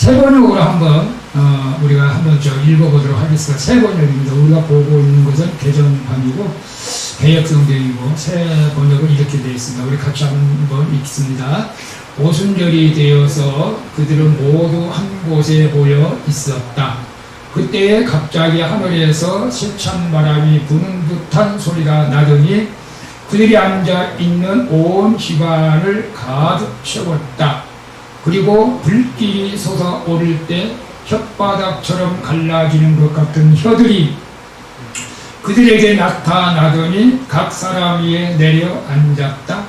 세 번역으로 한번 우리가 한번 읽어보도록 하겠습니다. 세 번역입니다. 우리가 보고 있는 것은 개정판이고 개역성경이고 세 번역은 이렇게 되어 있습니다. 우리 같이 한번 읽습니다. 오순절이 되어서 그들은 모두 한 곳에 모여 있었다. 그때에 갑자기 하늘에서 세찬 바람이 부는 듯한 소리가 나더니 그들이 앉아 있는 온 집안을 가득 채웠다. 그리고 불길이 솟아오를 때 혓바닥처럼 갈라지는 것 같은 혀들이 그들에게 나타나더니 각 사람 위에 내려 앉았다.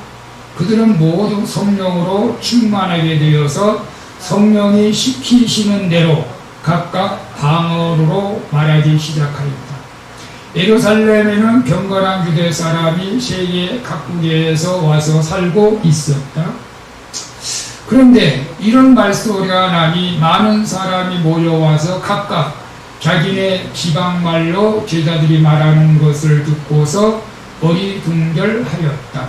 그들은 모두 성령으로 충만하게 되어서 성령이 시키시는 대로 각각 방언으로 말하기 시작하였다. 예루살렘에는 경건한 유대 사람이 세계 각국에서 와서 살고 있었다. 그런데 이런 말소리가 나니 많은 사람이 모여와서 각각 자기네 지방말로 제자들이 말하는 것을 듣고서 어리둥절하였다.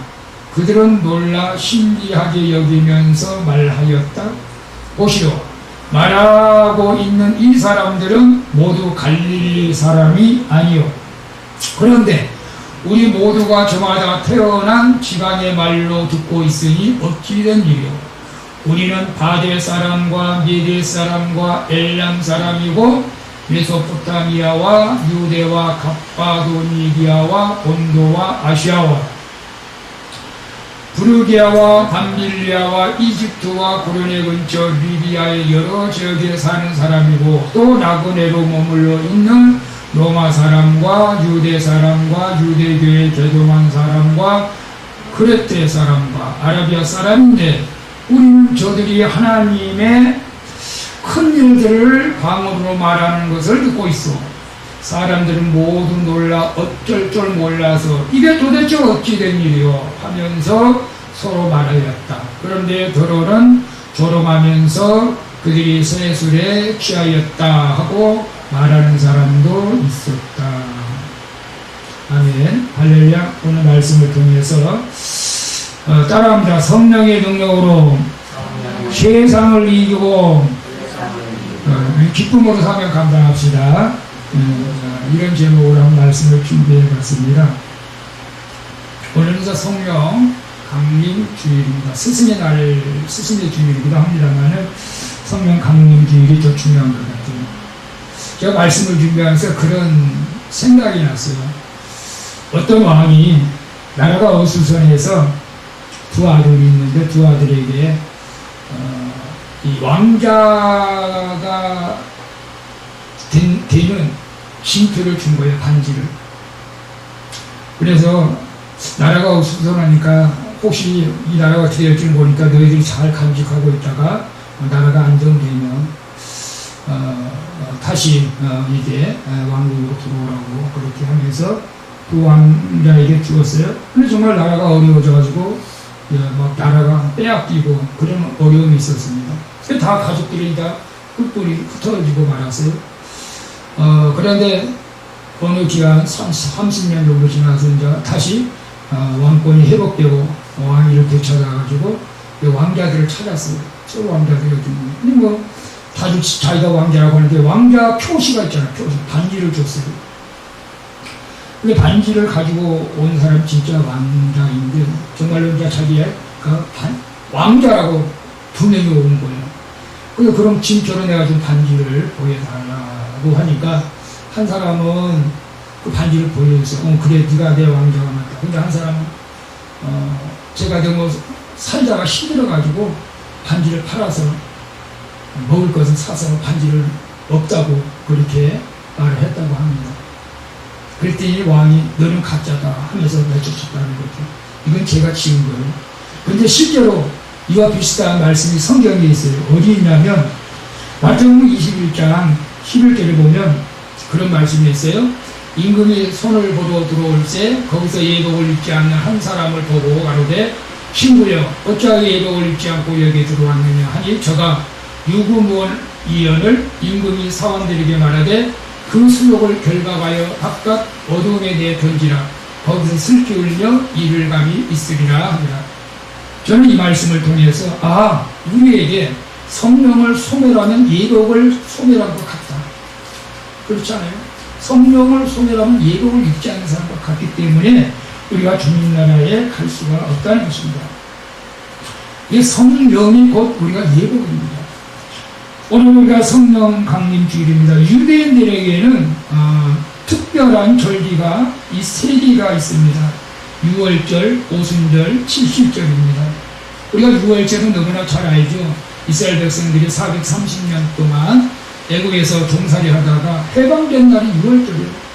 그들은 놀라 신기하게 여기면서 말하였다. 보시오, 말하고 있는 이 사람들은 모두 갈릴리 사람이 아니요. 그런데 우리 모두가 저마다 태어난 지방의 말로 듣고 있으니 어찌 된 일이오. 우리는 바델 사람과 메대 사람과 엘람 사람이고 메소포타미아와 유대와 갑바도니기아와 본도와 아시아와 부르기아와 밤빌리아와 이집트와 고르네 근처 리비아의 여러 지역에 사는 사람이고 또 나그네로 머물러 있는 로마 사람과 유대 사람과 유대교에 개종한 사람과 크레테 사람과 아라비아 사람인데 우리는 저들이 하나님의 큰 일들을 방언으로 말하는 것을 듣고 있어. 사람들은 모두 놀라 어쩔 줄 몰라서 이게 도대체 어찌 된 일이요 하면서 서로 말하였다. 그런데 더러는 조롱하면서 그들이 세술에 취하였다 하고 말하는 사람도 있었다. 아멘. 할렐루야. 오늘 말씀을 통해서 따라합니다. 성령의 능력으로 세상을 이기고 기쁨으로 사명 감당합시다. 이런 제목으로 한 말씀을 준비해 봤습니다. 오늘은 성령 강림 주일입니다. 스승의 날, 스승의 주일이기도 합니다만 성령 강림 주일이 더 중요한 것 같아요. 제가 말씀을 준비하면서 그런 생각이 났어요. 어떤 왕이 나라가 어수선해서 두 아들이 있는데 두 아들에게 이 왕자가 되는 징표를 준 거예요. 반지를. 그래서 나라가 어수선하니까 혹시 이 나라가 어떻게 될지 모르니까 너희들이 잘 간직하고 있다가 나라가 안정되면 다시 이제 왕국으로 들어오라고 그렇게 하면서 그 왕자에게 주었어요. 근데 정말 나라가 어려워져가지고 막 나라가 빼앗기고 그런 어려움이 있었습니다. 다 가족들이 다 뿔뿔이 흩어지고 말았어요. 그런데 어느 기간 30년 정도 지나서 이제 다시 왕권이 회복되고 왕위를 되찾아가지고 왕자들을 찾았어요. 서로 왕자들이 근데 뭐 다들 자기가 왕자라고 하는데 왕자 표시가 있잖아요. 표시 반지를 줬어요. 근데 반지를 가지고 온 사람 진짜 왕자인데 정말로 이제 자기의 왕자라고 분명히 온 거예요. 그래서 그럼 징표로 내가 좀 반지를 보여달라고 하니까 한 사람은 그 반지를 보여줬어요. 그래 네가 내 왕자가 맞다. 근데 한 사람은 제가 너무 살다가 힘들어가지고 반지를 팔아서 먹을 것을 사서 반지를 없다고 그렇게 말을 했다고 합니다. 그랬더니 왕이 너는 가짜다 하면서 내쫓았다는 거죠. 이건 제가 지은 거예요. 그런데 실제로 이와 비슷한 말씀이 성경에 있어요. 어디 있냐면 마태복음 21장 11절을 보면 그런 말씀이 있어요. 임금이 손을 보러 들어올 때 거기서 예복을 입지 않는 한 사람을 보고 가로되 친구여 어찌하여 예복을 입지 않고 여기에 들어왔느냐 하니 저가 유구무원이언을 임금이 사원들에게 말하되 그 수욕을 결박하여 바깥 어둠에 내 던지라 거기서 슬피 울며 이를 감이 있으리라 하니라. 저는 이 말씀을 통해서 우리에게 성령을 소멸하면 예복을 소멸한 것 같다. 그렇잖아요. 성령을 소멸하면 예복을 입지 않는 사람과 같기 때문에 우리가 주님 나라에 갈 수가 없다는 것입니다. 이 성령이 곧 우리가 예복입니다. 오늘 우리가 성령 강림 주일입니다. 유대인들에게는 특별한 절기가 이 세 개가 있습니다. 유월절, 오순절, 칠실절입니다. 우리가 유월절은 너무나 잘 알죠. 이스라엘 백성들이 430년 동안 애국에서 종살이 하다가 해방된 날이 유월절이에요.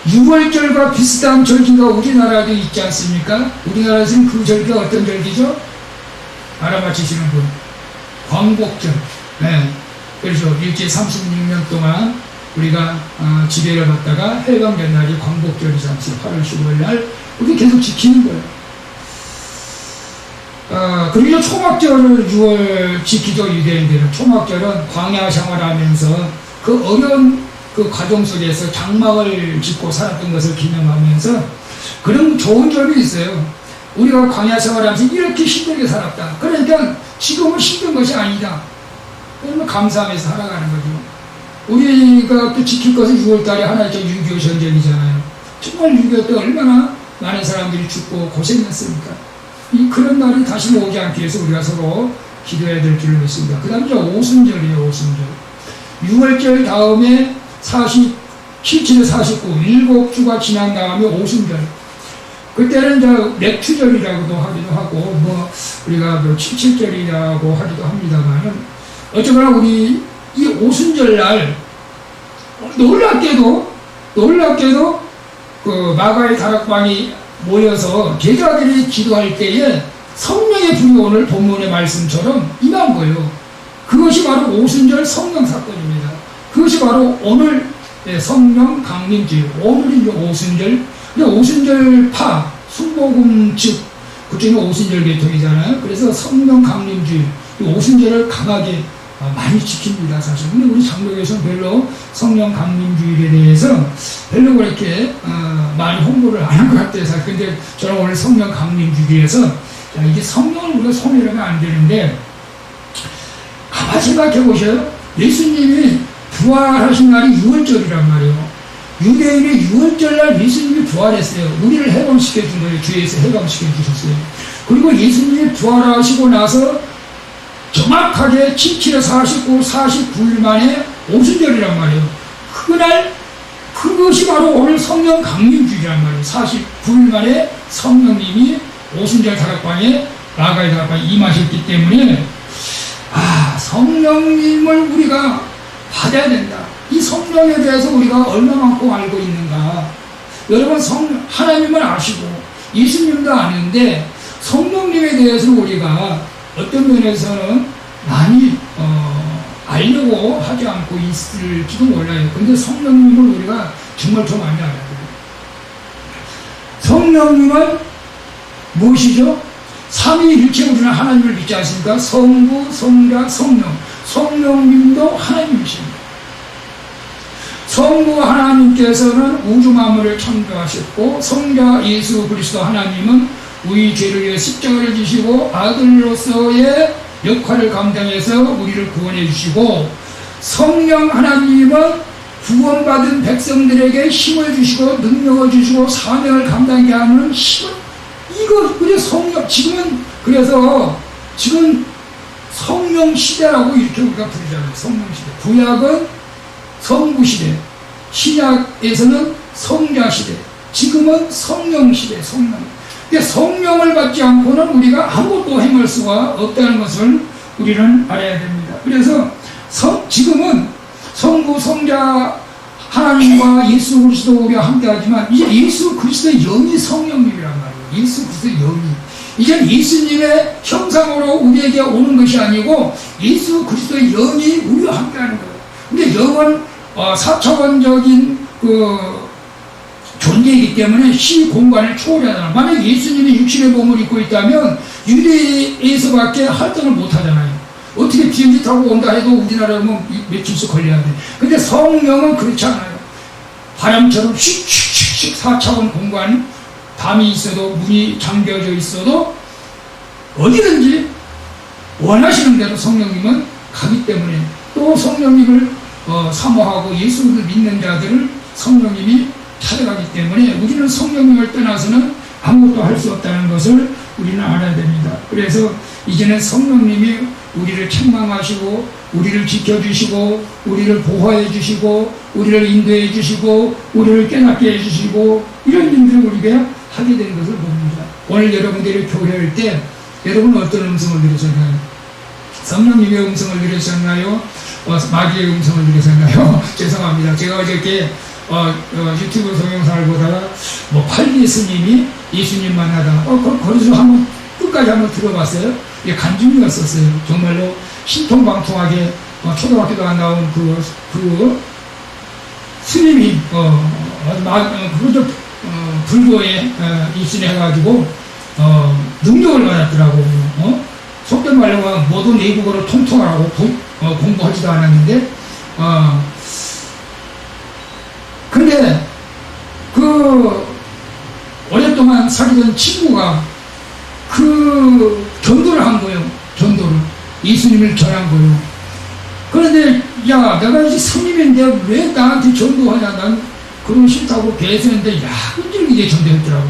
유월절과 비슷한 절기가 우리나라에도 있지 않습니까? 우리나라에서는 그 절기가 어떤 절기죠? 알아맞히시는 분. 광복절. 네. 그래서 일제 36년 동안 우리가 지배를 받다가 해방된 날이 광복절이지 않습니까? 8월 15일 날. 우리 계속 지키는 거예요. 그리고 초막절을 6월 지키죠, 유대인들은. 초막절은 광야 생활하면서 그 어려운 그 과정 속에서 장막을 짓고 살았던 것을 기념하면서 그런 좋은 점이 있어요. 우리가 광야 생활하면서 이렇게 힘들게 살았다. 그러니까 지금은 힘든 것이 아니다. 그러면 감사하면서 살아가는 거죠. 우리가 또 지킬 것은 6월달에 하나의 6.25 전쟁이잖아요. 정말 6.25 때 얼마나 많은 사람들이 죽고 고생했습니까? 그런 날이 다시 오지 않기 위해서 우리가 서로 기도해야 될 줄을 믿습니다. 그 다음에 오순절이에요, 오순절. 6월절 다음에 47에 49, 7주가 지난 다음에 오순절. 그때는 이제 맥추절이라고도 하기도 하고, 우리가 77절이라고 하기도 합니다만은, 어쩌거나 우리 이 오순절 날, 놀랍게도 그 마가의 다락방이 모여서 제자들이 기도할 때에 성령의 불이 오늘 본문의 말씀처럼 임한 거예요. 그것이 바로 오순절 성령 사건입니다. 그것이 바로 오늘 성령 강림주일, 오늘이 오순절, 오순절파, 순복음 즉 그중에 오순절 계통이잖아요. 그래서 성령 강림주일, 오순절을 강하게 많이 지킵니다, 사실. 근데 우리 장로교에서는 별로 성령 강림주일에 대해서 별로 그렇게 많이 홍보를 안 한 것 같아요, 사실. 근데 저는 오늘 성령 강림주일에서 이게 성령을 우리가 소멸하면 안 되는데, 가만히 생각해 보셔요. 예수님이 부활하신 날이 6월절이란 말이에요. 유대인이 6월절 날 예수님이 부활했어요. 우리를 해방시켜 준 거예요. 주에서 해방시켜 주셨어요. 그리고 예수님이 부활하시고 나서 정확하게 77에 49, 49일 만에 오순절이란 말이에요. 그날, 그것이 바로 오늘 성령 강림주일이란 말이에요. 49일 만에 성령님이 오순절 다락방에, 마가의 다락방에 임하셨기 때문에, 성령님을 우리가 받아야 된다. 이 성령에 대해서 우리가 얼마만큼 알고 있는가. 여러분, 하나님을 아시고, 예수님도 아는데, 성령님에 대해서 우리가 어떤 면에서는 많이 알려고 하지 않고 있을지도 몰라요. 근데 성령님을 우리가 정말 더 많이 알아야 돼요. 성령님은 무엇이죠? 삼위일체 우리는 하나님을 믿지 않습니까? 성부, 성자, 성령. 성령님도 하나님이십니다. 성부 하나님께서는 우주 만물을 창조하셨고, 성자 예수 그리스도 하나님은 우리 죄를 위해 십자가를 지시고 아들로서의 역할을 감당해서 우리를 구원해 주시고, 성령 하나님은 구원받은 백성들에게 힘을 주시고 능력을 주시고 사명을 감당하게 하는 힘을, 이거 우리 성령, 그래서 지금 성령 시대라고 이렇게 우리가 부르잖아요. 성령 시대. 구약은 성부 시대, 신약에서는 성자 시대, 지금은 성령 시대, 성령. 성령을 받지 않고는 우리가 아무것도 행할 수가 없다는 것을 우리는 알아야 됩니다. 그래서 지금은 성부, 성자, 하나님과 예수 그리스도 우리가 함께하지만 이제 예수 그리스도의 영이 성령님이란 말이에요. 예수 그리스도의 영이. 이제 예수님의 형상으로 우리에게 오는 것이 아니고 예수 그리스도의 영이 우리와 함께하는 거예요. 근데 영은 4차원적인 존재이기 때문에 시 공간을 초월하잖아요. 만약 예수님이 육신의 몸을 입고 있다면 유대에서밖에 활동을 못 하잖아요. 어떻게 비행기 타고 온다 해도 우리나라면 며칠씩 걸려야 돼. 근데 성령은 그렇지 않아요. 바람처럼 슉슉슉 4차원 공간, 담이 있어도 문이 잠겨져 있어도 어디든지 원하시는 대로 성령님은 가기 때문에 또 성령님을 사모하고 예수를 믿는 자들을 성령님이 찾아가기 때문에 우리는 성령님을 떠나서는 아무것도 할 수 없다는 것을 우리는 알아야 됩니다. 그래서 이제는 성령님이 우리를 책망하시고 우리를 지켜주시고 우리를 보호해 주시고 우리를 인도해 주시고 우리를 깨닫게 해주시고 이런 일들을 우리가 하게 된 것을 봅니다. 오늘 여러분들이 교회할 때 여러분은 어떤 음성을 들으셨나요? 성령님의 음성을 들으셨나요? 마귀의 음성을 들으셨나요? 죄송합니다. 제가 어저께 유튜브 동영상을 보다가 뭐 팔기 스님이 예수님 만나다 거기서 한번 끝까지 한번 들어봤어요. 이게 간증이었었어요. 정말로 신통방통하게 초등학교도 안 나온 그 스님이 그것도 불교에 입신해가지고 능력을 받았더라고. 속된 말로 모든 외국어로 통통하고 공부하지도 않았는데 근데 오랫동안 사귀던 친구가 전도를 한 거예요. 전도를. 예수님을 전한 거예요. 그런데, 야, 내가 이제 스님인데 왜 나한테 전도하냐? 난 그런 싫다고 계속 했는데, 야, 흔들리게 전도했더라고.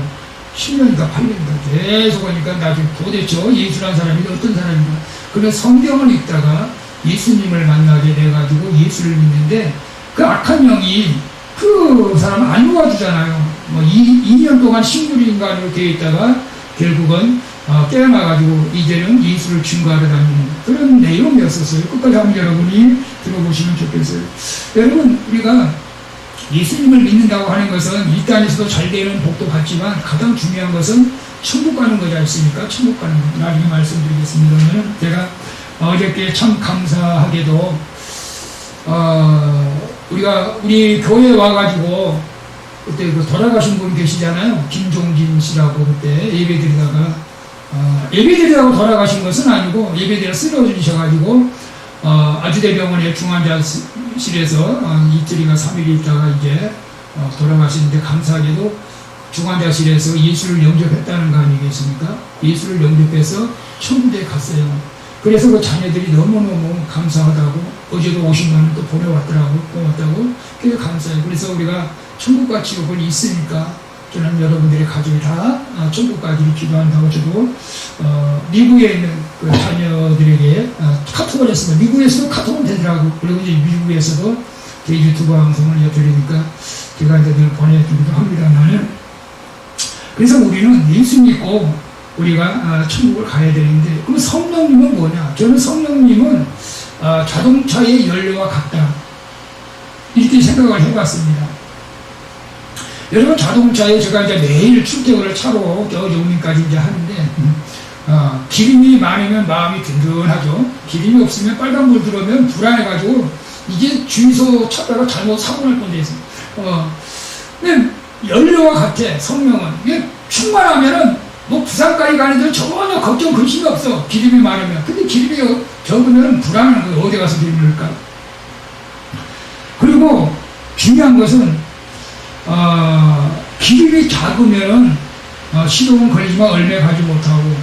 10년인가 8년인가 계속 하니까 나중에 도대체 예수라는 사람이 어떤 사람인가. 그래서 성경을 읽다가 예수님을 만나게 돼가지고 예수를 믿는데, 그 악한 영이 그 사람을 안 도와주잖아요. 2년 동안 식물인간으로 되어 있다가 결국은 깨어나가지고 이제는 예수를 증거하러 다니는 그런 내용이었었어요. 끝까지 한번 여러분이 들어보시면 좋겠어요. 여러분, 우리가 예수님을 믿는다고 하는 것은 이 땅에서도 잘 되는 복도 받지만 가장 중요한 것은 천국 가는 거지 않습니까? 천국 가는 거. 나중에 말씀드리겠습니다. 제가 어저께 참 감사하게도 우리 교회에 와가지고 그때 돌아가신 분 계시잖아요. 김종진 씨라고 그때 예배드리다가 돌아가신 것은 아니고 예배드려 쓰러지셔가지고 아주대병원의 중환자실에서 이틀인가 3일 있다가 이제 돌아가시는데 감사하게도 중환자실에서 예수를 영접했다는 거 아니겠습니까? 예수를 영접해서 천국에 갔어요. 그래서 그 자녀들이 너무너무 감사하다고 어제도 50만 원 또 보내왔더라고 고맙다고 그게 감사해요. 그래서 우리가 천국과 지옥은 있으니까 저는 여러분들의 가족이 다 천국 가기를 기도한다고 저도 미국에 있는 그 자녀들에게 카톡을 했습니다. 미국에서도 카톡은 되더라고. 그리고 이제 미국에서도 제 유튜브 방송을 여드리니까 제가 이제 늘 보내드리기도 합니다만 그래서 우리는 예수 믿고 우리가 천국을 가야 되는데 그럼 성령님은 뭐냐? 저는 성령님은 자동차의 연료와 같다 이렇게 생각을 해봤습니다. 여러분 자동차에 제가 이제 매일 출퇴근을 차로 여기까지 이제 하는데 기름이 많으면 마음이 든든하죠. 기름이 없으면 빨간불 들어오면 불안해가지고 이게 주유소 찾다가 잘못 사고 날 건데 근데 연료와 같아. 성령은 이게 충만하면은 뭐 부산까지 가는 데는 전혀 걱정 근심이 없어. 기름이 많으면. 근데 기름이 적으면 불안한 거예요. 어디 가서 기름을 넣을까? 그리고 중요한 것은 기름이 작으면 시동은 걸리지만 얼마 가지 못하고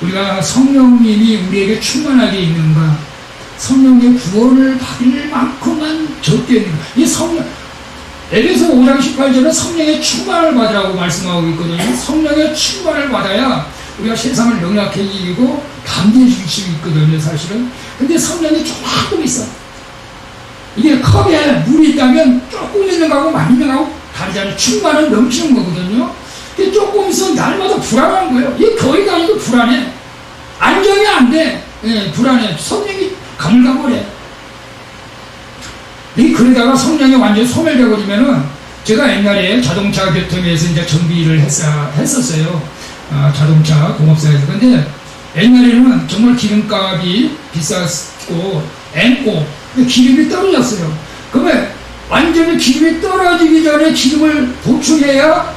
우리가 성령님이 우리에게 충만하게 있는가 성령의 구원을 받을 만큼만 적게 있는가 이 성령 에베소 5장 18절은 성령의 충만을 받으라고 말씀하고 있거든요. 성령의 충만을 받아야 우리가 세상을 명확하게 이기고 감당해 줄 수 있거든요. 사실은. 근데 성령이 조금 있어. 이게 컵에 물이 있다면 조금 있는 거하고 많이 있는 거하고 다르잖아요. 충만은 넘치는 거거든요. 근데 조금 있으면 날마다 불안한 거예요. 이게 거의가 아니고 불안해. 안정이 안 돼. 예, 불안해. 성령이 가물가물해. 그러다가 성령이 완전히 소멸되어버리면은 제가 옛날에 자동차 교통에서 이제 정비를 했었어요. 자동차 공업사에서. 근데 옛날에는 정말 기름값이 비쌌고, 앵고, 기름이 떨어졌어요. 그러면 완전히 기름이 떨어지기 전에 기름을 보충해야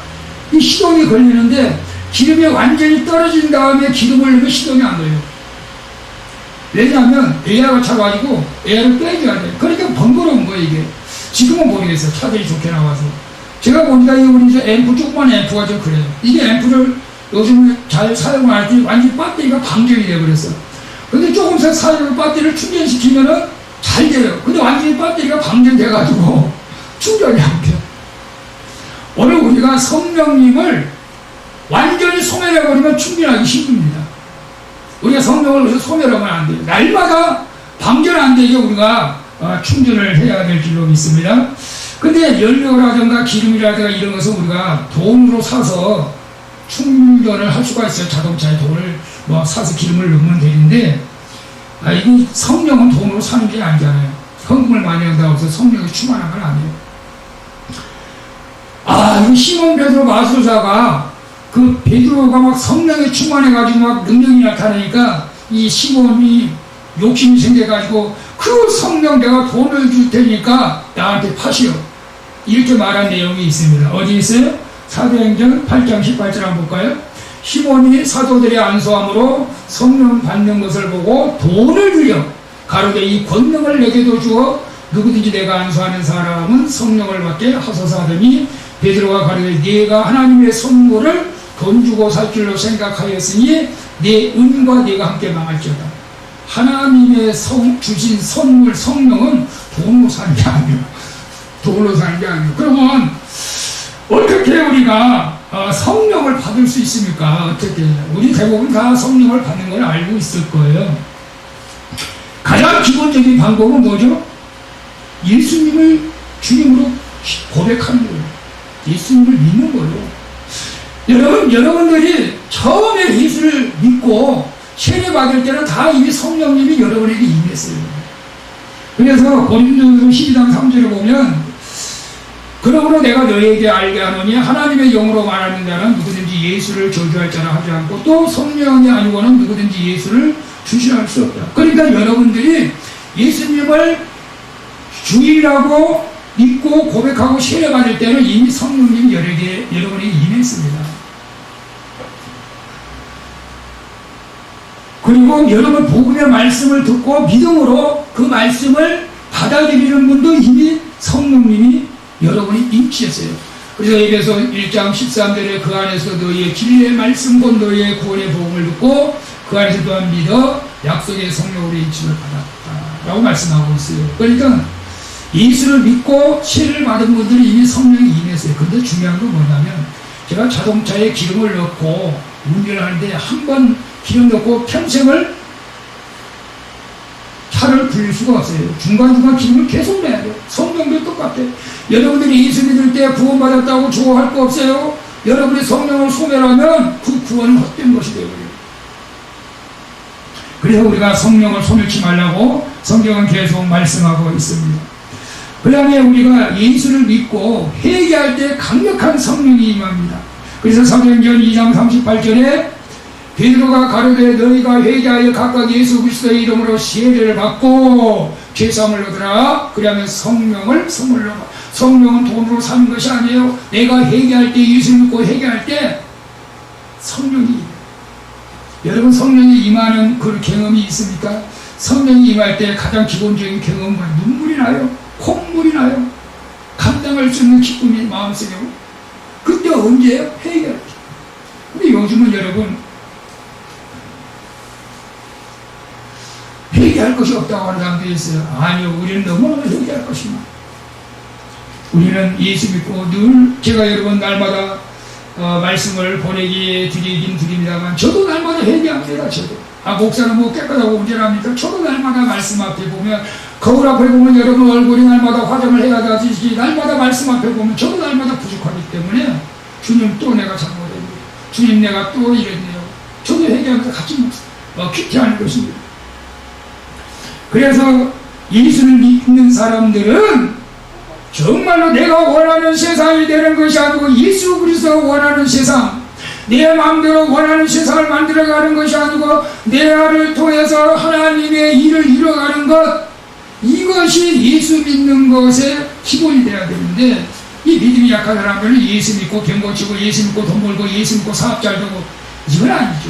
이 시동이 걸리는데 기름이 완전히 떨어진 다음에 기름을 넣으면 시동이 안 걸려요. 왜냐하면 에어가 차가지고 에어를 빼줘야 돼. 그러니까 번거로운 거예요, 이게. 지금은 모르겠어요. 차들이 좋게 나와서. 제가 보니까 우리 이제 앰프, 조그만 앰프가 좀 그래요. 이게 앰프를 요즘 잘 사용 안 했더니 완전히 배터리가 방전이 돼버렸어. 근데 조금씩 사이로 배터리를 충전시키면은 잘 돼요. 근데 완전히 배터리가 방전돼가지고 충전이 안 돼요. 오늘 우리가 성령님을 완전히 소멸해버리면 충전하기 힘듭니다. 우리가 성령을 소멸하면 안 돼요. 날마다 방전 안 되게 우리가 충전을 해야 될 줄로 믿습니다. 근데 연료라든가 기름이라든가 이런 것은 우리가 돈으로 사서 충전을 할 수가 있어요. 자동차에 돈을 사서 기름을 넣으면 되는데, 이 성령은 돈으로 사는 게 아니잖아요. 헌금을 많이 한다고 해서 성령이 충만한 건 아니에요. 이 시몬 베드로 마술사가 그 베드로가 막 성령에 충만해가지고 막 능력이 나타나니까 이 시몬이 욕심이 생겨가지고 그 성령 내가 돈을 줄 테니까 나한테 파시오. 이렇게 말한 내용이 있습니다. 어디 있어요? 사도행전 8장 18절 한번 볼까요? 시몬이 사도들의 안수함으로 성령 받는 것을 보고 돈을 들여 가로되 이 권능을 내게도 주어 누구든지 내가 안수하는 사람은 성령을 받게 하소서 하더니 베드로가 가로되 네가 하나님의 선물을 돈 주고 살 줄로 생각하였으니 네 은과 네가 함께 망할지어다. 하나님의 주신 선물 성령은 돈으로 사는 게 아니에요. 돈으로 사는 게 아니에요. 그러면 어떻게 우리가 성령을 받을 수 있습니까? 어떻게? 우리 대부분 다 성령을 받는 걸 알고 있을 거예요. 가장 기본적인 방법은 뭐죠? 예수님을 주님으로 고백하는 거예요. 예수님을 믿는 거예요. 여러분들이 처음에 예수를 믿고 세례받을 때는 다 이미 성령님이 여러분에게 임했어요. 그래서 고린도서 12장 3절을 보면 그러므로 내가 너희에게 알게 하노니 하나님의 영으로 말하는 자는 누구든지 예수를 저주할 자라 하지 않고 또 성령이 아니고는 누구든지 예수를 주시할 수 없다. 그러니까 여러분들이 예수님을 주이라고 믿고 고백하고 세례받을 때는 이미 성령님이 여러분에게 임했습니다. 그리고 여러분 복음의 말씀을 듣고 믿음으로 그 말씀을 받아들이는 분도 이미 성령님이 여러분이 임치했어요. 그래서 에베소 1장 13절에 그 안에서 너희의 진리의 말씀 곧 너희의 구원의 복음을 듣고 그 안에서 또한 믿어 약속의 성령으로 인침을 받았다 라고 말씀하고 있어요. 그러니까 예수를 믿고 세례를 받은 분들이 이미 성령이 임했어요. 근데 중요한 건 뭐냐면 제가 자동차에 기름을 넣고 운전을 하는데 한 번 기름 넣고 평생을 차를 굴릴 수가 없어요. 중간중간 기름을 계속 내야 돼요. 성령도 똑같아요. 여러분들이 예수 믿을 때 구원받았다고 좋아할 거 없어요. 여러분이 성령을 소멸하면 그 구원은 헛된 것이 되어버려요. 그래서 우리가 성령을 소멸치 말라고 성경은 계속 말씀하고 있습니다. 그 다음에 우리가 예수를 믿고 회개할 때 강력한 성령이 임합니다. 그래서 사도행전 2장 38절에 베드로가 가로되 너희가 회개하여 각각 예수 그리스도의 이름으로 세례를 받고 죄사함을 얻으라. 그러면 성령을 선물로 받아. 성령은 돈으로 사는 것이 아니에요. 내가 회개할 때 예수 믿고 회개할 때 성령이 여러분 성령이 임하는 그 경험이 있습니까? 성령이 임할 때 가장 기본적인 경험은 눈물이 나요. 콧물이 나요. 감당할 수 있는 기쁨이 마음속에. 그때 언제예요? 회개할 때. 근데 요즘은 여러분 회개할 것이 없다고 하는 사람들이 있어요. 아니요, 우리는 너무나 회개할 것이만. 우리는 예수 믿고 늘 제가 여러분 날마다 말씀을 보내기에 드리긴 드립니다만 저도 날마다 회개합니다. 저도. 목사는 뭐 깨끗하고 운전합니까? 저도 날마다 말씀 앞에 보면 거울 앞에 보면 여러분 얼굴이 날마다 화장을 해야 되지 날마다 말씀 앞에 보면 저도 날마다 부족하기 때문에 주님 또 내가 잘못했네요. 주님 내가 또 이랬네요. 저도 회개하면서 같이 퀴티하는 것입니다. 그래서 예수를 믿는 사람들은 정말로 내가 원하는 세상이 되는 것이 아니고 예수 그리스도가 원하는 세상, 내 마음대로 원하는 세상을 만들어가는 것이 아니고 내 아를 통해서 하나님의 일을 이뤄가는 것, 이것이 예수 믿는 것의 기본이 되어야 되는데 이 믿음이 약한 사람들은 예수 믿고 경고치고 예수 믿고 돈 벌고 예수 믿고 사업 잘 되고 이건 아니죠.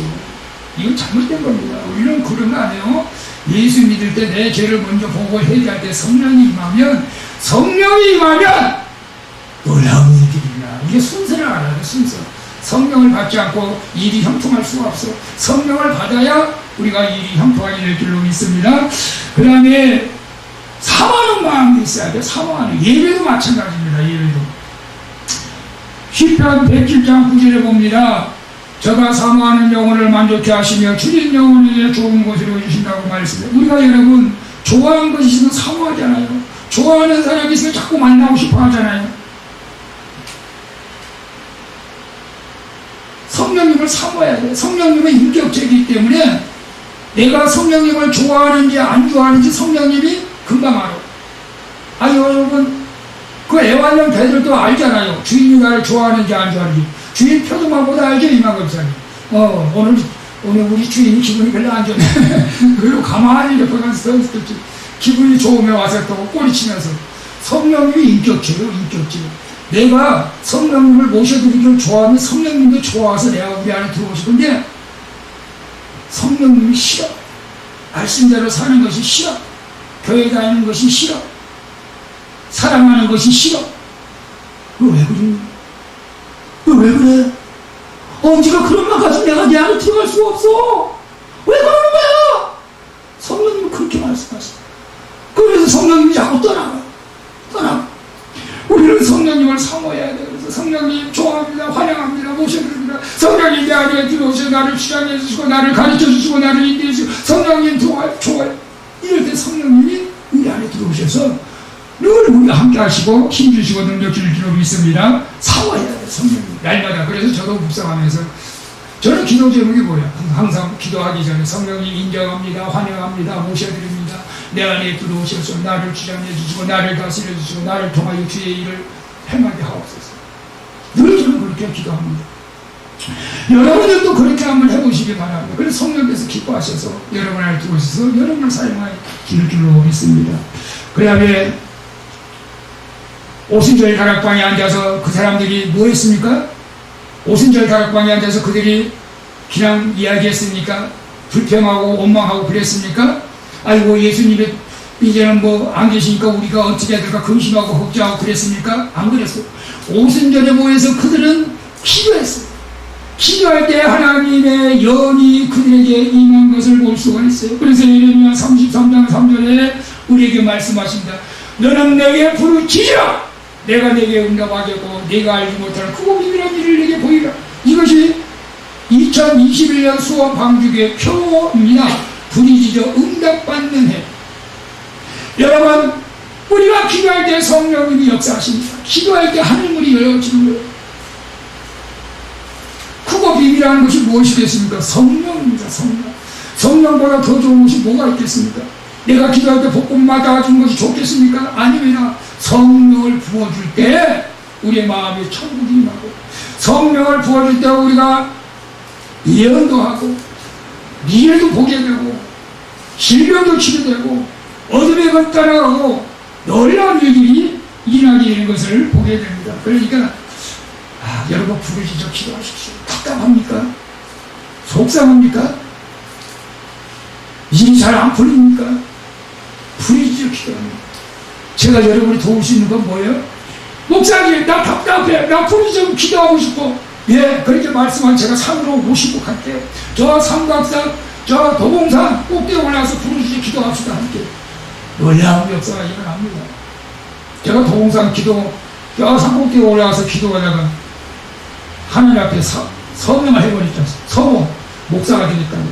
이건 잘못된 겁니다. 우리는 그런 거 아니에요. 예수 믿을 때 내 죄를 먼저 보고 회개할 때 성령이 임하면 놀라운 일들이나 이게 순서를 알아요. 순서. 성령을 받지 않고 일이 형통할 수가 없어. 성령을 받아야 우리가 일이 형통하게 될 줄로 믿습니다. 그 다음에 사모하는 마음이 있어야 돼요. 사모하는. 예배도 마찬가지입니다. 예배도. 시편 107장 9절에 봅니다. 저가 사모하는 영혼을 만족케 하시며 주님 영혼에게 좋은 것으로 주신다고 말했습니다. 우리가 여러분 좋아하는 것이 있으면 사모하잖아요. 좋아하는 사람이 있으면 자꾸 만나고 싶어 하잖아요. 성령님을 사모해야 돼요. 성령님은 인격체이기 때문에 내가 성령님을 좋아하는지 안 좋아하는지 성령님이 금방 알아. 여러분 그 애완용 개들도 알잖아요. 주인이 나를 좋아하는지 안 좋아하는지. 주인 표정만보다 알죠. 이만큼 사람. 오늘 우리 주인이 기분이 별로 안 좋네. 그리고 가만히 이렇게 보면서 기분이 좋으면 와서 또 꼬리치면서. 성령님이 인격체예요. 인격체. 내가 성령님을 모셔드리기를 좋아하면 성령님도 좋아서 내가 우리 안에 들어오고 싶은데 성령님이 싫어. 말씀대로 사는 것이 싫어. 교회 다니는 것이 싫어. 사랑하는 것이 싫어. 너 왜 그러니? 너 왜 그래? 네가 그런 말 가지고 내가 내 안에 들어갈 수가 없어. 왜 그러는 거야? 성령님은 그렇게 말씀하시죠. 그래서 성령님이 자꾸 떠나가. 우리는 성령님을 사모해야 돼요. 그래서 성령님 좋아합니다. 환영합니다. 모셔드립니다. 성령님 내 안에 들어오셔서 나를 주장해 주시고 나를 가르쳐 주시고 나를 인도해 주시고 성령님 좋아요. 이럴 때 성령님이 우리 안에 들어오셔서 늘 우리가 함께 하시고 힘주시고 능력 주실 줄 믿습니다. 사모해야 돼요. 성령님 날마다. 그래서 저도 묵상하면서 저는 기도 제목이 뭐예요? 항상 기도하기 전에 성령님 인정합니다. 환영합니다. 모셔드립니다. 내 안에 들어오셔서 나를 주장해 주시고 나를 다스려 주시고 나를 통하여 주의 일을 행하게 하옵소서. 늘 저는 그렇게 기도합니다. 여러분들도 그렇게 한번 해보시기 바랍니다. 그래서 성령께서 기뻐하셔서 여러분 안에 들어오셔서 여러분을 사용하여 기를 줄로 믿습니다. 그 다음에 오순절 다락방에 앉아서 그 사람들이 뭐 했습니까? 오순절 다락방에 앉아서 그들이 그냥 이야기했습니까? 불평하고 원망하고 그랬습니까? 아이고 예수님이 이제는 뭐 안 계시니까 우리가 어떻게 해야 될까 근심하고 걱정하고 그랬습니까? 안 그랬어요. 오순절에 모여서 그들은 기도했어요. 기도할 때 하나님의 연이 그들에게 임한 것을 볼 수가 있어요. 그래서 예레미야 33장 3절에 우리에게 말씀하십니다. 너는 내게 부르짖으라. 내가 내게 응답하겠고 내가 알지 못하는 크고 비밀한 일을 내게 보이라. 이것이 2021년 수원 방주교의 표입니다. 부르짖어 응답받는 해. 여러분 우리가 기도할 때 성령님이 역사하십니다. 기도할 때 하늘문이 열어지는 거예요. 크고 비밀한 것이 무엇이겠습니까? 성령입니다. 성령보다 더 좋은 것이 뭐가 있겠습니까? 내가 기도할 때 복음 받아준 것이 좋겠습니까? 아닙니다. 성령을 부어줄 때 우리의 마음에 천국이 임하고 성령을 부어줄 때 우리가 예언도 하고 미래도 보게 되고 질병도 치료되고 어둠의 것 따라가고 놀라운 일들이 일어나게 되는 것을 보게 됩니다. 그러니까 여러분 부르짖어 기도하십시오. 답답합니까? 속상합니까? 일이 잘 안 풀립니까? 부르짖어 기도합니다. 제가 여러분이 도울 수 있는 건 뭐예요? 목사님 나 답답해. 나 부르짖어 기도하고 싶어. 예, 그렇게 말씀한 제가 산으로 모시고 갈게요. 저 삼각산 저 도봉산 꼭대기 올라가서 부르짖어 기도합시다. 함께 놀라운 역사가 일어납니다. 제가 도봉산 저 산꼭대기 올라가서 기도하다가 하늘 앞에 서명을 해버렸죠. 서모 목사가 되겠다고.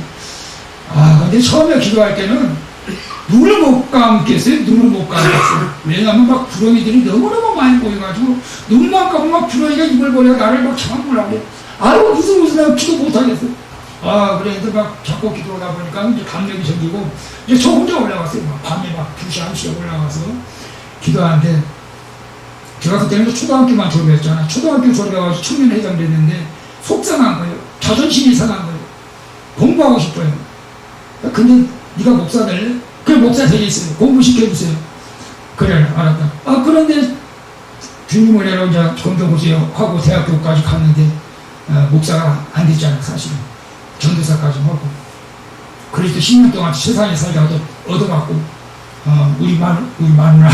근데 처음에 기도할 때는 눈을 못 감겠어요. 눈을 못 감겠어요. 왜냐하면 막 부렁이들이 너무너무 많이 보여가지고 눈만 감으면 막 부렁이가 입을 벌려 나를 막 잡아보려고 해요. 무슨 내가 기도 못하겠어. 그래서 막 자꾸 기도하다 보니까 이제 감력이 생기고 이제 저 혼자 올라갔어요. 막 밤에 막 2시, 1시에 올라가서 기도하는데 제가 그때는 초등학교만 졸업했잖아. 초등학교 졸업해가지고 청년회장 됐는데 속상한 거예요. 자존심이 상한 거예요. 공부하고 싶어요. 근데 네가 목사 될래? 그래 목사 되겠어요. 공부시켜주세요. 그래 알았다. 그런데 주님을 내려 이제 검정고시에 하고 대학교까지 갔는데 목사가 안 됐잖아. 사실은 전도사까지 하고 그래서 10년 동안 세상에 살다가 얻어맞고 우리 마누라